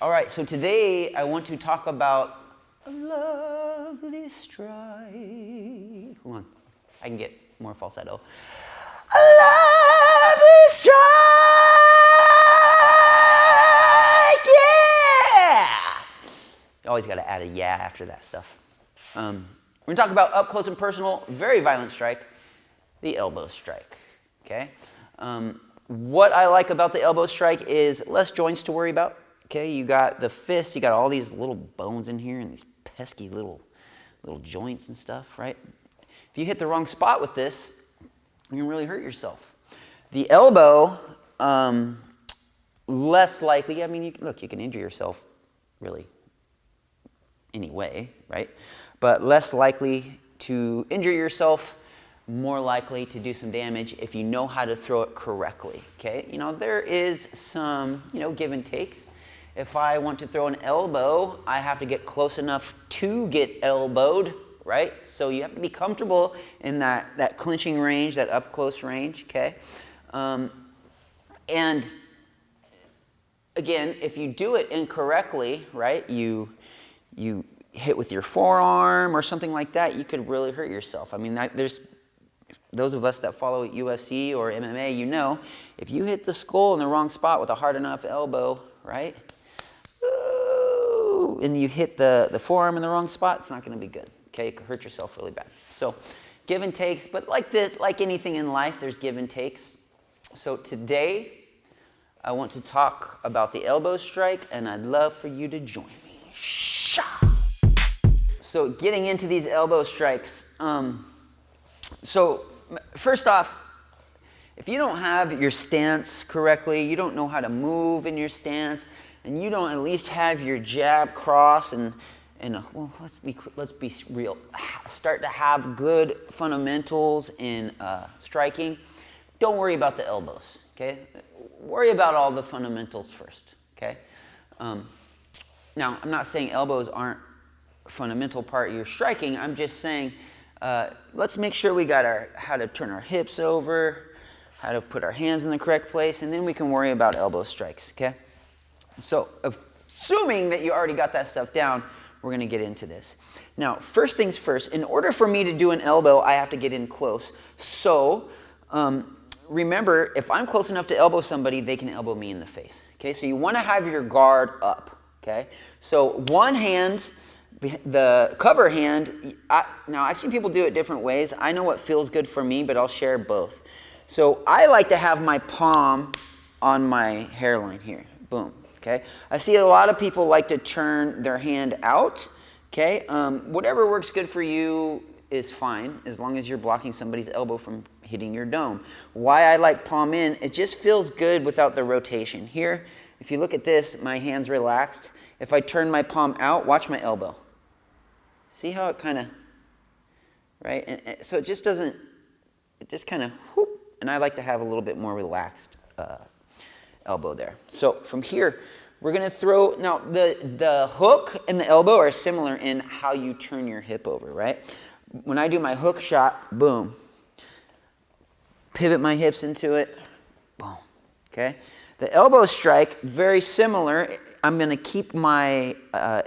All right, so today I want to talk about a lovely strike. Hold on, I can get more falsetto. A lovely strike, yeah! You always got to add a yeah after that stuff. We're going to talk about up close and personal, very violent strike, the elbow strike, okay? What I like about the elbow strike is less joints to worry about. Okay, you got the fist, you got all these little bones in here and these pesky little joints and stuff, right? If you hit the wrong spot with this, you can really hurt yourself. The elbow, less likely. I mean, you can injure yourself really anyway, right? But less likely to injure yourself, more likely to do some damage if you know how to throw it correctly, okay? There is some, give and takes. If I want to throw an elbow, I have to get close enough to get elbowed, right? So you have to be comfortable in that clinching range, that up close range, okay? And again, if you do it incorrectly, right, you hit with your forearm or something like that, you could really hurt yourself. I mean, there's those of us that follow UFC or MMA, if you hit the skull in the wrong spot with a hard enough elbow, right, and you hit the forearm in the wrong spot, it's not going to be good. Okay, you could hurt yourself really bad. So, give and takes, but like anything in life, there's give and takes. So today, I want to talk about the elbow strike, and I'd love for you to join me. So, getting into these elbow strikes. So, first off, if you don't have your stance correctly, you don't know how to move in your stance, and you don't at least have your jab cross and let's be real. Start to have good fundamentals in striking. Don't worry about the elbows. Okay, worry about all the fundamentals first. Okay. Now, I'm not saying elbows aren't a fundamental part of your striking. I'm just saying let's make sure we got how to turn our hips over, how to put our hands in the correct place, and then we can worry about elbow strikes. Okay. So, assuming that you already got that stuff down, we're going to get into this. Now, first things first, in order for me to do an elbow, I have to get in close. So, remember, if I'm close enough to elbow somebody, they can elbow me in the face. Okay, so you want to have your guard up. Okay, so one hand, the cover hand, now I've seen people do it different ways. I know what feels good for me, but I'll share both. So, I like to have my palm on my hairline here. Boom. Okay, I see a lot of people like to turn their hand out. Okay, whatever works good for you is fine as long as you're blocking somebody's elbow from hitting your dome. Why I like palm in, it just feels good without the rotation. Here, if you look at this, my hand's relaxed. If I turn my palm out, watch my elbow. See how it kind of, right? And so it just doesn't, it just kind of whoop. And I like to have a little bit more relaxed elbow there. So from here, we're going to throw, now the hook and the elbow are similar in how you turn your hip over, right? When I do my hook shot, boom. Pivot my hips into it, boom, okay? The elbow strike, very similar. I'm going to keep my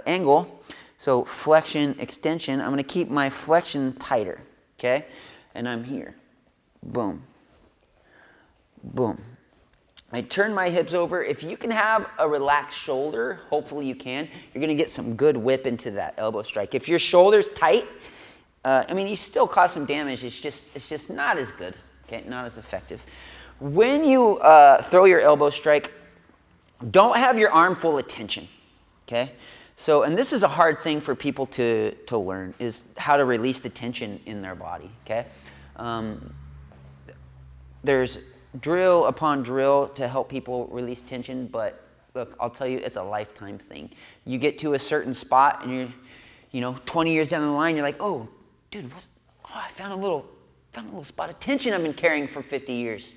angle, so flexion, extension. I'm going to keep my flexion tighter, okay? And I'm here, boom, boom. I turn my hips over. If you can have a relaxed shoulder, hopefully you can, you're going to get some good whip into that elbow strike. If your shoulder's tight, you still cause some damage. It's just not as good, okay? Not as effective. When you throw your elbow strike, don't have your arm full of tension, okay? So, and this is a hard thing for people to learn, is how to release the tension in their body, okay? There's drill upon drill to help people release tension, but look, I'll tell you, it's a lifetime thing. You get to a certain spot and you're, 20 years down the line, you're like, oh, dude, I found a little spot of tension I've been carrying for 50 years.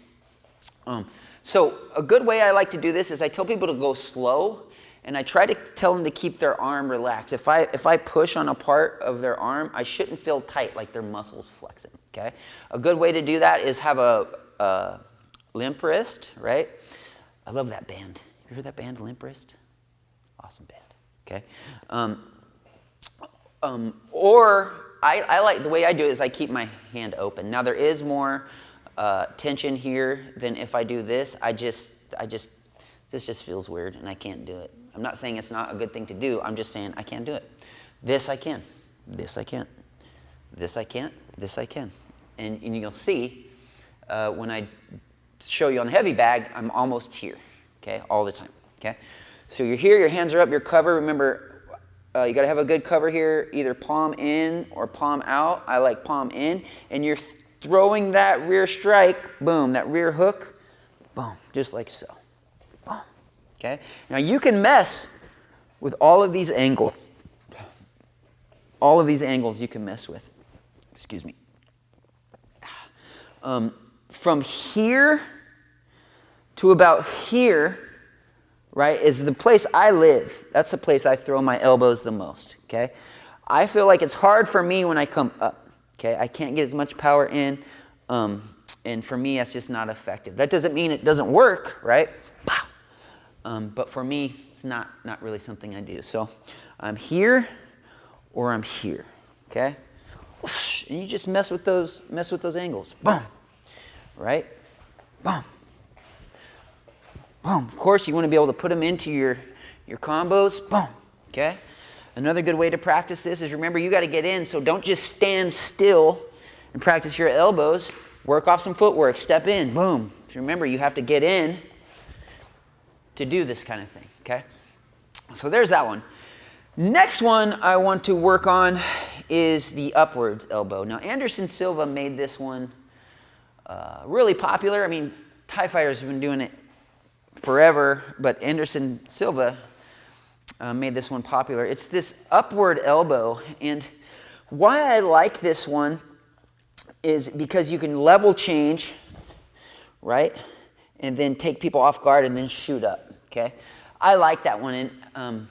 So a good way I like to do this is I tell people to go slow, and I try to tell them to keep their arm relaxed. If I push on a part of their arm, I shouldn't feel tight like their muscles flexing, okay? A good way to do that is have a limp wrist, right? I love that band. You heard that band, Limp Wrist? Awesome band. Okay. Or I like, the way I do it is I keep my hand open. Now there is more tension here than if I do this. This just feels weird and I can't do it. I'm not saying it's not a good thing to do. I'm just saying I can't do it. This I can. This I can't. This I can't. This I can. And you'll see when I show you on the heavy bag, I'm almost here, okay, all the time, okay? So you're here, your hands are up, your cover. Remember, you got to have a good cover here, either palm in or palm out. I like palm in. And you're throwing that rear strike, boom, that rear hook, boom, just like so. Boom, okay? Now you can mess with all of these angles. All of these angles you can mess with. Excuse me. From here to about here, right, is the place I live. That's the place I throw my elbows the most, okay? I feel like it's hard for me when I come up, okay? I can't get as much power in, and for me, that's just not effective. That doesn't mean it doesn't work, right? But for me, it's not really something I do. So I'm here or I'm here, okay? And you just mess with those angles. Boom, right? Boom. Boom. Of course, you want to be able to put them into your combos. Boom. Okay? Another good way to practice this is, remember, you got to get in, so don't just stand still and practice your elbows. Work off some footwork. Step in. Boom. So remember, you have to get in to do this kind of thing. Okay? So there's that one. Next one I want to work on is the upwards elbow. Now, Anderson Silva made this one really popular. I mean, Thai fighters have been doing it forever, but Anderson Silva made this one popular. It's this upward elbow, and why I like this one is because you can level change, right, and then take people off guard and then shoot up, okay? I like that one, and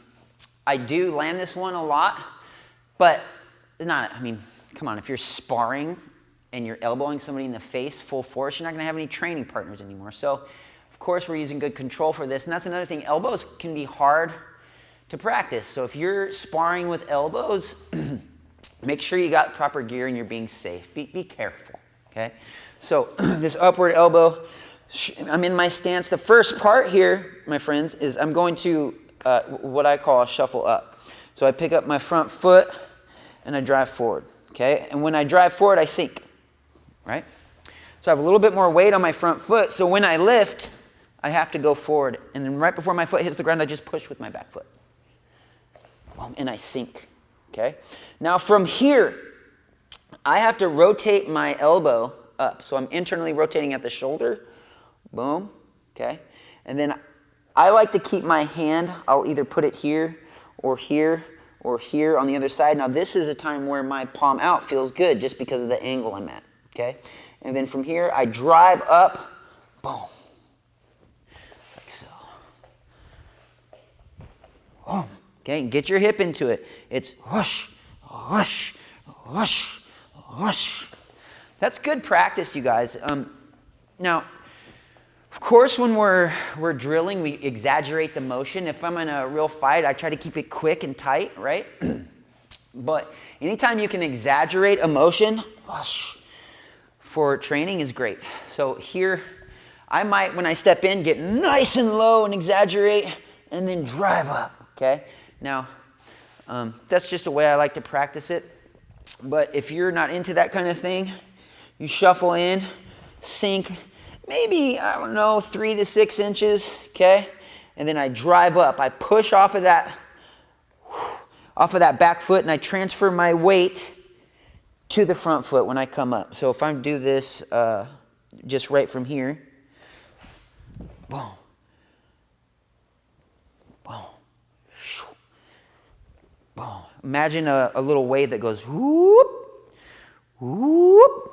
I do land this one a lot, but not, I mean, come on, if you're sparring and you're elbowing somebody in the face full force, you're not going to have any training partners anymore. So, of course, we're using good control for this. And that's another thing. Elbows can be hard to practice. So if you're sparring with elbows, make sure you got proper gear and you're being safe. Be careful, okay? So this upward elbow, I'm in my stance. The first part here, my friends, is I'm going to what I call a shuffle up. So I pick up my front foot and I drive forward, okay? And when I drive forward, I sink, right? So I have a little bit more weight on my front foot. So when I lift, I have to go forward. And then right before my foot hits the ground, I just push with my back foot. And I sink, okay? Now from here, I have to rotate my elbow up. So I'm internally rotating at the shoulder. Boom, okay? And then I like to keep my hand, I'll either put it here or here or here on the other side. Now this is a time where my palm out feels good just because of the angle I'm at, okay? And then from here, I drive up, boom. Like so. Boom. Okay, get your hip into it. It's whoosh, whoosh, whoosh, whoosh. That's good practice, you guys. Now, of course, when we're drilling, we exaggerate the motion. If I'm in a real fight, I try to keep it quick and tight, right? But anytime you can exaggerate a motion, whoosh, for training is great. So here, I might, when I step in, get nice and low and exaggerate, and then drive up, okay? Now, that's just a way I like to practice it. But if you're not into that kind of thing, you shuffle in, sink, maybe, I don't know, 3 to 6 inches, okay? And then I drive up. I push off of that back foot, and I transfer my weight to the front foot when I come up. So if I do this just right from here, boom, boom, boom. Imagine a little wave that goes whoop, whoop.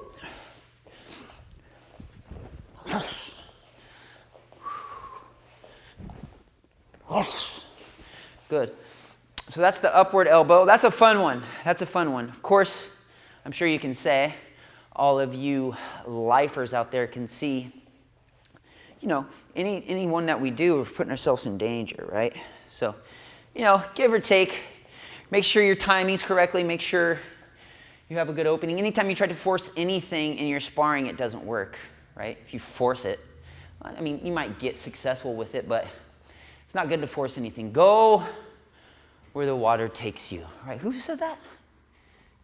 Good. So that's the upward elbow. That's a fun one. That's a fun one. Of course, I'm sure you can say, all of you lifers out there can see, you know, any one that we do, we're putting ourselves in danger, right? So give or take. Make sure your timing's correctly. Make sure you have a good opening. Anytime you try to force anything in your sparring, it doesn't work, right? If you force it, I mean, you might get successful with it, but it's not good to force anything. Go where the water takes you, right? Who said that?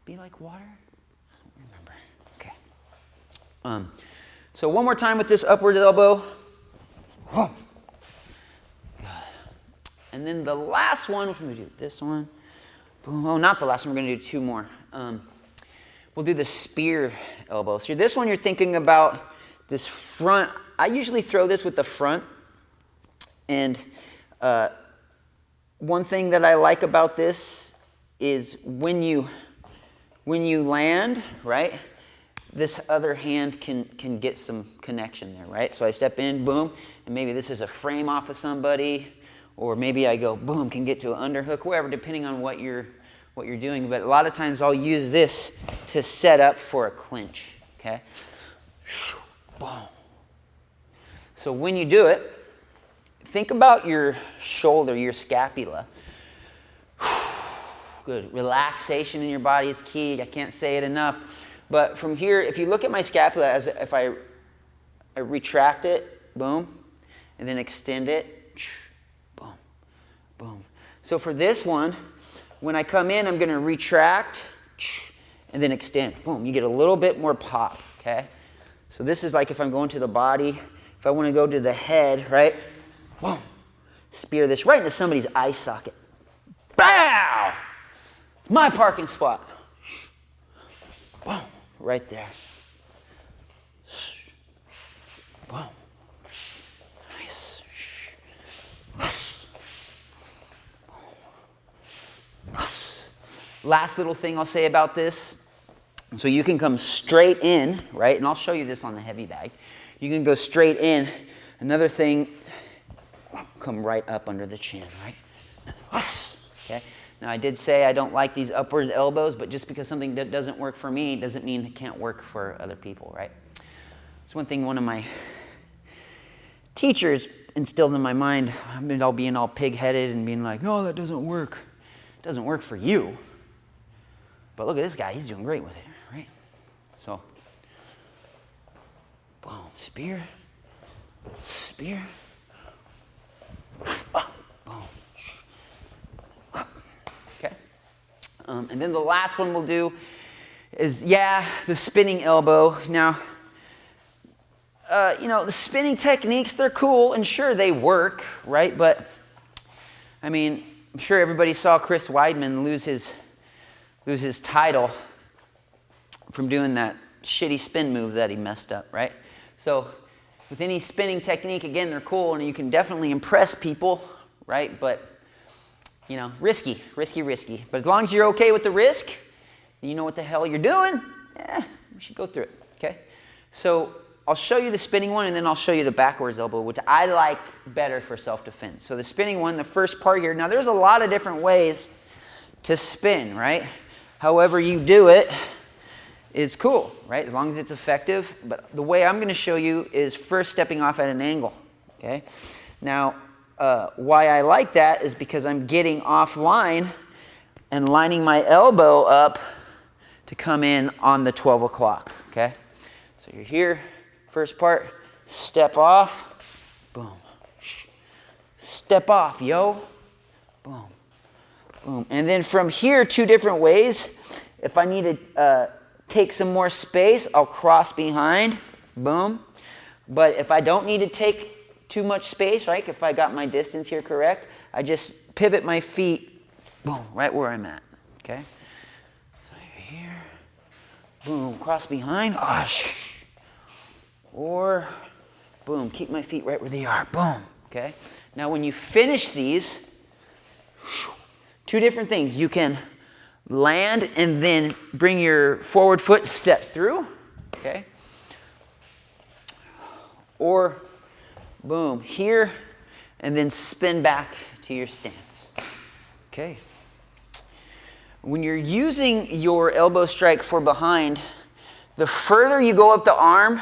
Be like water? I don't remember. Okay. So one more time with this upward elbow. Good. And then the last one, which we're going to do this one. Boom. Oh, not the last one. We're going to do two more. We'll do the spear elbow. So this one, you're thinking about this front. I usually throw this with the front. And one thing that I like about this is when you land, right, this other hand can get some connection there, right? So I step in, boom, and maybe this is a frame off of somebody, or maybe I go, boom, can get to an underhook, wherever, depending on what you're doing. But a lot of times I'll use this to set up for a clinch, okay? Boom. So when you do it, think about your shoulder, your scapula. Good. Relaxation in your body is key. I can't say it enough. But from here, if you look at my scapula, as if I retract it, boom, and then extend it, boom, boom. So for this one, when I come in, I'm going to retract and then extend. Boom. You get a little bit more pop, okay? So this is like if I'm going to the body. If I want to go to the head, right? Boom. Spear this right into somebody's eye socket. Bow! It's my parking spot. Boom. Right there. Boom. Nice. Last little thing I'll say about this. So you can come straight in, right? And I'll show you this on the heavy bag. You can go straight in. Another thing, come right up under the chin, right? Okay. Now, I did say I don't like these upward elbows, but just because something that doesn't work for me doesn't mean it can't work for other people, right? It's one thing one of my teachers instilled in my mind. I mean, all being all pig-headed and being like, no, that doesn't work. It doesn't work for you. But look at this guy. He's doing great with it, right? So, boom, spear, spear, boom. Okay. And then the last one we'll do is, the spinning elbow. Now, the spinning techniques, they're cool, and sure, they work, right? But, I mean, I'm sure everybody saw Chris Weidman lose his title from doing that shitty spin move that he messed up, right? So, with any spinning technique, again, they're cool, and you can definitely impress people, right? But, risky. But as long as you're okay with the risk, and you know what the hell you're doing, we should go through it, okay? So I'll show you the spinning one, and then I'll show you the backwards elbow, which I like better for self-defense. So the spinning one, the first part here. Now, there's a lot of different ways to spin, right? However you do it is cool, right? As long as it's effective. But the way I'm going to show you is first stepping off at an angle, okay? Now, why I like that is because I'm getting offline and lining my elbow up to come in on the 12 o'clock, okay? So you're here, first part, step off, boom. Step off, yo, boom, boom. And then from here, two different ways. If I need to take some more space, I'll cross behind, boom. But if I don't need to take too much space, right? If I got my distance here correct, I just pivot my feet, boom, right where I'm at, okay? So here, boom, cross behind, or boom, keep my feet right where they are, boom, okay? Now when you finish these, two different things. You can land and then bring your forward foot, step through, okay? Or boom, here, and then spin back to your stance. Okay. When you're using your elbow strike for behind, the further you go up the arm,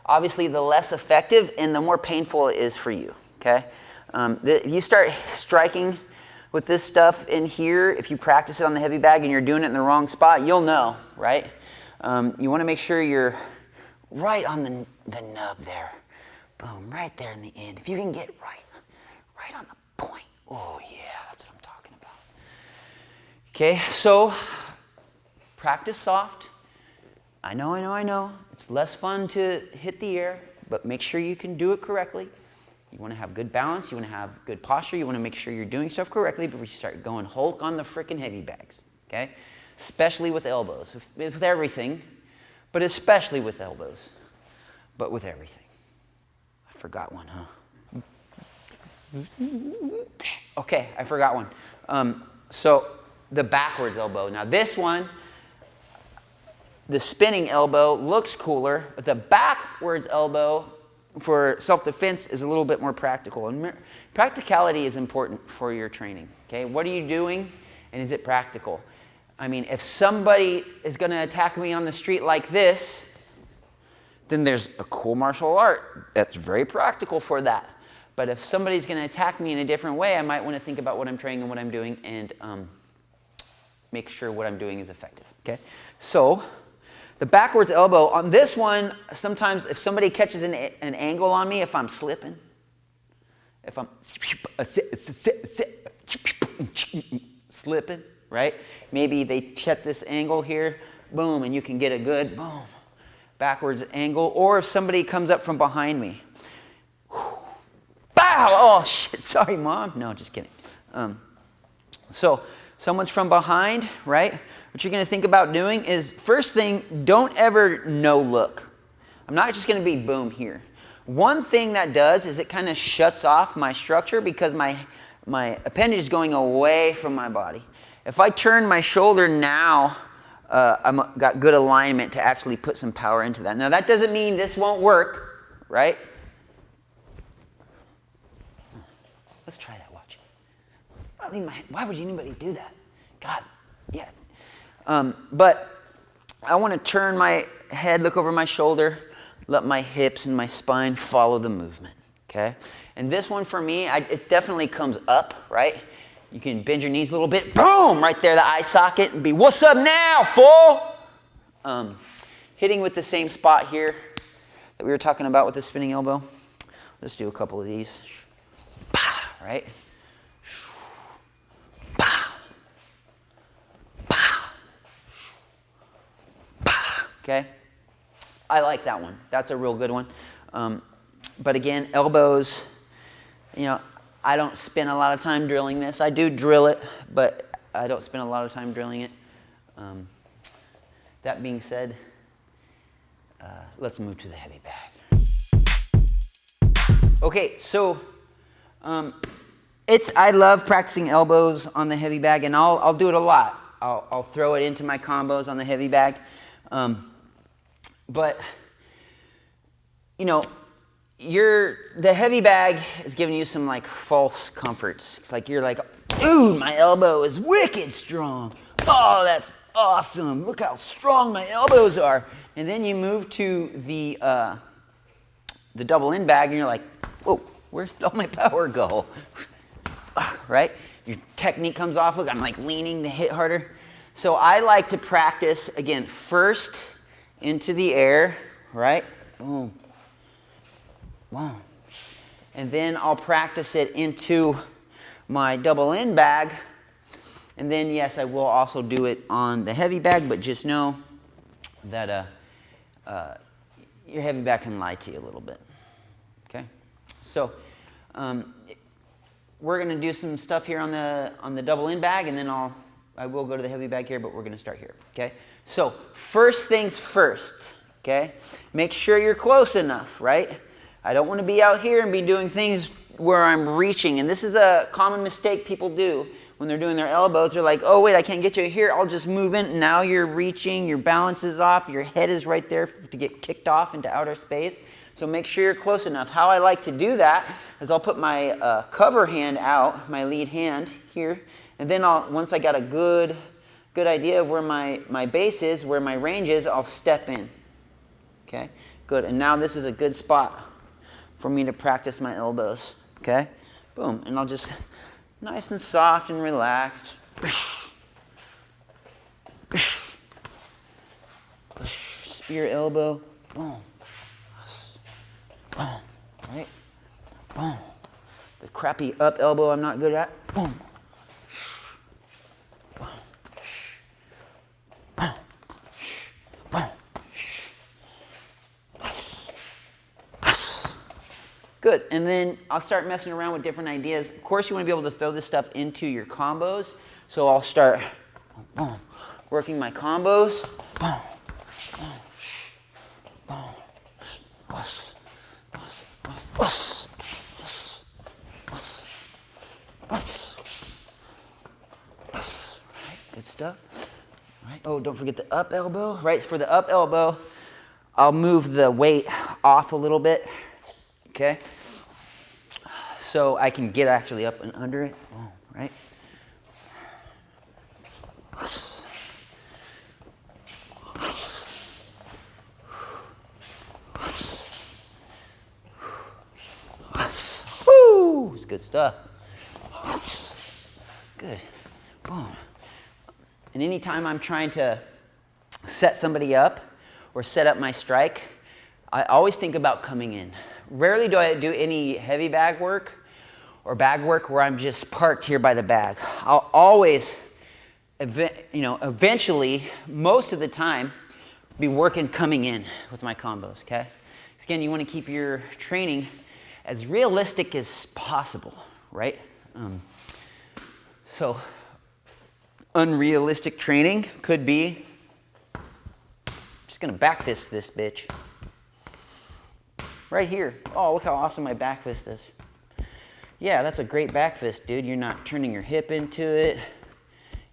obviously the less effective and the more painful it is for you. Okay. If you start striking with this stuff in here, if you practice it on the heavy bag and you're doing it in the wrong spot, you'll know, right? You want to make sure you're right on the nub there. Boom, right there in the end. If you can get right on the point. Oh yeah, that's what I'm talking about. Okay, so practice soft. I know. It's less fun to hit the air, but make sure you can do it correctly. You want to have good balance. You want to have good posture. You want to make sure you're doing stuff correctly before you start going Hulk on the freaking heavy bags, okay? Especially with elbows, with everything, but especially with elbows, but with everything. I forgot one, huh? Okay, I forgot one. So the backwards elbow. Now this one, the spinning elbow looks cooler, but the backwards elbow for self-defense is a little bit more practical. And practicality is important for your training. Okay, what are you doing, and is it practical? I mean, if somebody is going to attack me on the street like this, then there's a cool martial art that's very practical for that. But if somebody's going to attack me in a different way, I might want to think about what I'm training and what I'm doing, and make sure what I'm doing is effective. Okay, so the backwards elbow, on this one, sometimes if somebody catches an angle on me, if I'm slipping, if I'm slipping, right? Maybe they check this angle here, boom, and you can get a good, boom, backwards angle. Or if somebody comes up from behind me, bow, oh shit, sorry mom. No, just kidding. So someone's from behind, right? What you're going to think about doing is, first thing, don't ever no look. I'm not just going to be boom here. One thing that does is it kind of shuts off my structure because my appendage is going away from my body. If I turn my shoulder now, I've got good alignment to actually put some power into that. Now that doesn't mean this won't work, right? Let's try that, watch. Why would anybody do that? God, yeah. But I want to turn my head, look over my shoulder, let my hips and my spine follow the movement, okay? And this one for me, it definitely comes up, right? You can bend your knees a little bit, boom, right there, the eye socket, and be, what's up now, fool? Hitting with the same spot here that we were talking about with the spinning elbow. Let's do a couple of these, right? Okay, I like that one. That's a real good one. But again, elbows, you know, I don't spend a lot of time drilling this. I do drill it, but I don't spend a lot of time drilling it. That being said, let's move to the heavy bag. Okay, so I love practicing elbows on the heavy bag, and I'll do it a lot. I'll throw it into my combos on the heavy bag. But, you know, the heavy bag is giving you some like false comforts. It's like you're like, ooh, my elbow is wicked strong. Oh, that's awesome. Look how strong my elbows are. And then you move to the double in bag and you're like, whoa, where did all my power go? Right? Your technique comes off. Look, I'm like leaning to hit harder. So I like to practice, again, first into the air, right? Boom. Wow. And then I'll practice it into my double in bag. And then, yes, I will also do it on the heavy bag, but just know that your heavy bag can lie to you a little bit. Okay? So we're going to do some stuff here on the double in bag, and then I will go to the heavy bag here, but we're going to start here. Okay? So first things first, okay? Make sure you're close enough, right? I don't want to be out here and be doing things where I'm reaching. And this is a common mistake people do when they're doing their elbows. They're like, oh, wait, I can't get you here. I'll just move in. Now you're reaching. Your balance is off. Your head is right there to get kicked off into outer space. So make sure you're close enough. How I like to do that is I'll put my cover hand out, my lead hand here. And then once I got a good idea of where my base is, where my range is, I'll step in. Okay, good. And now this is a good spot for me to practice my elbows. Okay, boom. And I'll just Nice and soft and relaxed. Spear elbow. Boom. Boom. Right? Boom. The crappy up elbow I'm not good at. Boom. Boom. Boom. Boom. Good, and then I'll start messing around with different ideas. Of course, you want to be able to throw this stuff into your combos. So I'll start boom, working my combos. Boom, boom, boom, bus, bus, bus, bus, bus, bus, bus, bus. Right, good stuff. Right. Oh, don't forget the up elbow. Right, for the up elbow, I'll move the weight off a little bit. Okay, so I can get actually up and under it. Oh, right. Woo! It's good stuff. Good. Boom. And anytime I'm trying to set somebody up or set up my strike, I always think about coming in. Rarely do I do any heavy bag work or bag work where I'm just parked here by the bag. I'll always, eventually, most of the time, be working coming in with my combos, okay? So again, you want to keep your training as realistic as possible, right? So unrealistic training could be, just gonna back fist this bitch. Right here. Oh, look how awesome my back fist is. Yeah, that's a great back fist, dude. You're not turning your hip into it.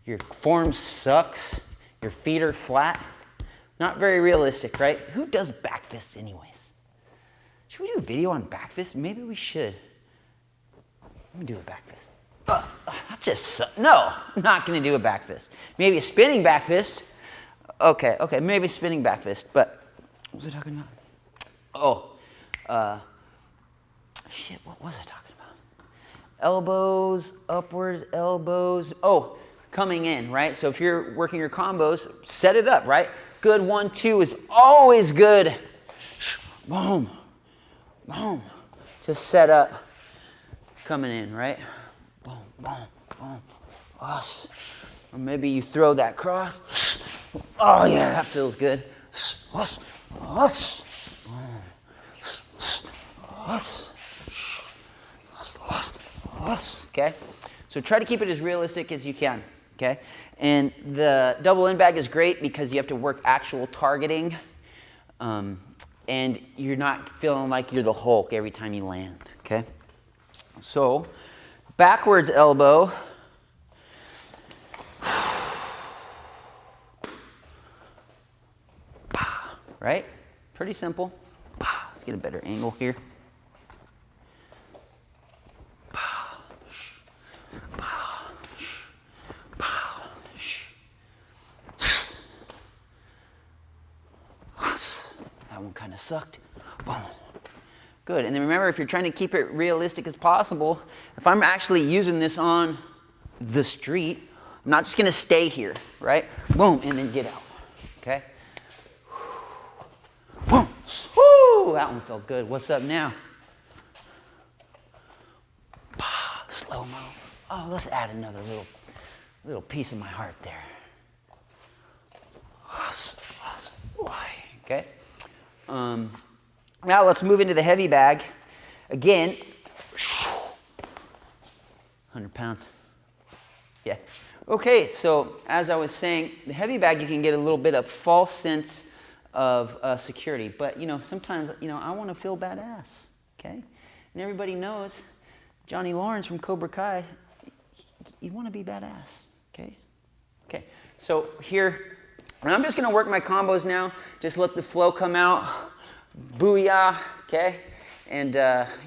Your form sucks. Your feet are flat. Not very realistic, right? Who does back fists anyways? Should we do a video on back fists? Maybe we should. Let me do a back fist. That just no, I'm not gonna do a back fist. Maybe a spinning back fist. Okay, maybe spinning back fist, but what was I talking about? Oh. Shit, what was I talking about? Elbows, upwards, elbows. Oh, coming in, right? So if you're working your combos, set it up, right? Good 1, 2 is always good. Boom, boom. To set up, coming in, right? Boom, boom, boom. Us. Or maybe you throw that cross. Oh yeah, that feels good. Us, us. Okay, so try to keep it as realistic as you can. Okay, and the double in bag is great because you have to work actual targeting, and you're not feeling like you're the Hulk every time you land. Okay, so backwards elbow. Right, pretty simple. Let's get a better angle here. That one kind of sucked. Boom. Good. And then remember, if you're trying to keep it realistic as possible, if I'm actually using this on the street, I'm not just going to stay here, right? Boom, and then get out. Okay? Boom. Woo! That one felt good. What's up now? Slow-mo. Oh, let's add another little piece of my heart there. Okay. Now let's move into the heavy bag. Again, 100 pounds. Yeah. Okay, so as I was saying, the heavy bag, you can get a little bit of false sense of security. But, sometimes, I want to feel badass, okay? And everybody knows Johnny Lawrence from Cobra Kai, you want to be badass, okay? Okay, so here, and I'm just going to work my combos now. Just let the flow come out. Booyah, okay? And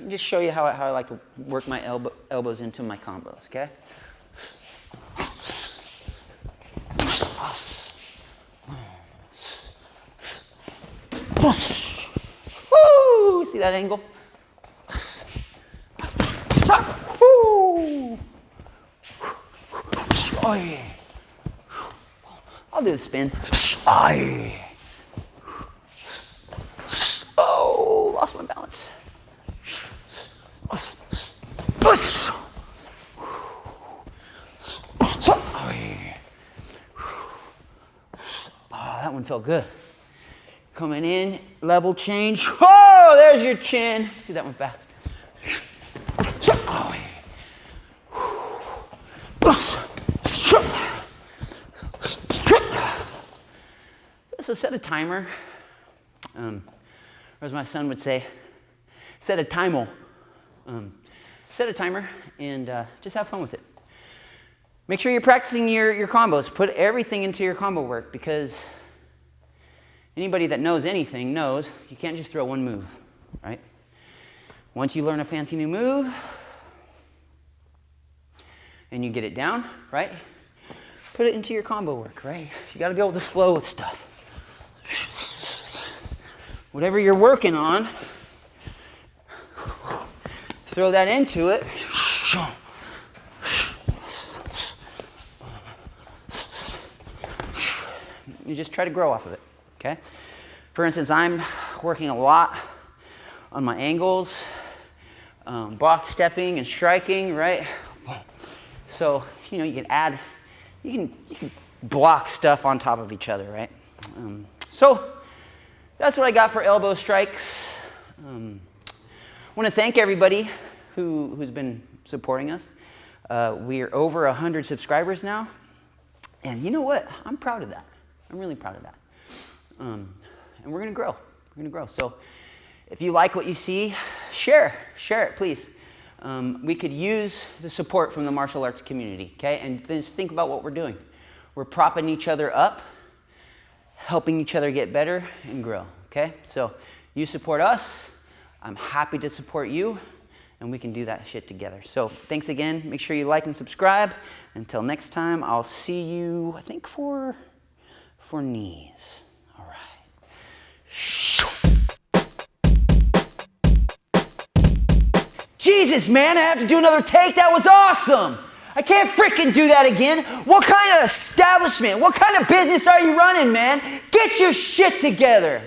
just show you how I like to work my elbows into my combos, okay? Woo! See that angle? Woo! I'll do the spin. Oh, lost my balance. Oh, that one felt good. Coming in, level change. Oh, there's your chin. Let's do that one fast. So set a timer, or as my son would say, set a timer. Set a timer and just have fun with it. Make sure you're practicing your combos. Put everything into your combo work, because anybody that knows anything knows you can't just throw one move, right? Once you learn a fancy new move and you get it down, right? Put it into your combo work, right? You got to be able to flow with stuff. Whatever you're working on, throw that into it. You just try to grow off of it, okay? For instance, I'm working a lot on my angles, box stepping and striking, right? So, you know, you can block stuff on top of each other, right? So that's what I got for elbow strikes. I want to thank everybody who's been supporting us. We're over 100 subscribers now. And you know what? I'm proud of that. I'm really proud of that. And we're going to grow. We're going to grow. So if you like what you see, share it, please. We could use the support from the martial arts community, okay? And then just think about what we're doing. We're propping each other up, helping each other get better and grow, okay? So you support us, I'm happy to support you, and we can do that shit together. So thanks again. Make sure you like and subscribe. Until next time, I'll see you, I think, for knees. All right. Jesus, man, I have to do another take? That was awesome. I can't freaking do that again. What kind of establishment, what kind of business are you running, man? Get your shit together.